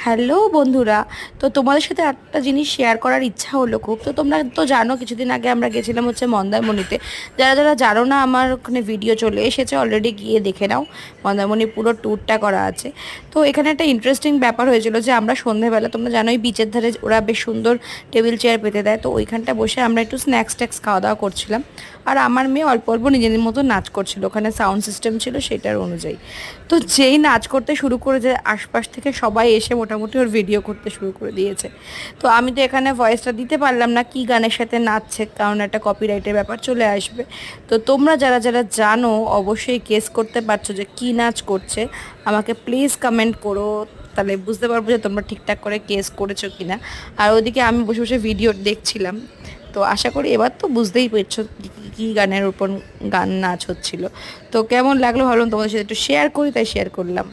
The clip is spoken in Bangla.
হ্যালো বন্ধুরা। তো তোমাদের সাথে একটা জিনিস শেয়ার করার ইচ্ছা হলো খুব। তো তোমরা তো জানো কিছুদিন আগে আমরা গেছিলাম হচ্ছে মন্দারমণিতে। যারা যারা জানো না, আমার ওখানে ভিডিও চলে এসেছে, অলরেডি গিয়ে দেখে নাও। মন্দারমণি পুরো ট্যুরটা করা আছে। তো এখানে একটা ইন্টারেস্টিং ব্যাপার হয়েছিল যে আমরা সন্ধেবেলা, তোমরা জানোই বিচের ধারে ওরা বেশ সুন্দর টেবিল চেয়ার পেতে দেয়, তো ওইখানটা বসে আমরা একটু স্ন্যাক্স ট্যাক্স খাওয়া দাওয়া করছিলাম। আর আমার মেয়ে অল্প অল্প নিজেদের মতো নাচ করছিল, ওখানে সাউন্ড সিস্টেম ছিল সেটার অনুযায়ী। তো যেই নাচ করতে শুরু করেছে, আশপাশ থেকে সবাই এসে মোটামুটি ওর ভিডিও করতে শুরু করে দিয়েছে। তো আমি তো এখানে ভয়েসটা দিতে পারলাম না কি গানের সাথে নাচছে, কারণ একটা কপিরাইটের ব্যাপার চলে আসবে। তো তোমরা যারা যারা জানো অবশ্যই গেস করতে পারছো যে কি নাচ করছে, আমাকে প্লিজ কমেন্ট করো, তাহলে বুঝতে পারবো যে তোমরা ঠিকঠাক করে গেস করেছো কিনা। আর ওদিকে আমি বসে বসে ভিডিও দেখছিলাম। তো আশা করি এবার তো বুঝতেই পারছো কী গানের উপর গান নাচ হচ্ছিল। তো কেমন লাগলো ভাবলাম তোমাদের সাথে একটু শেয়ার করি, তাই শেয়ার করলাম।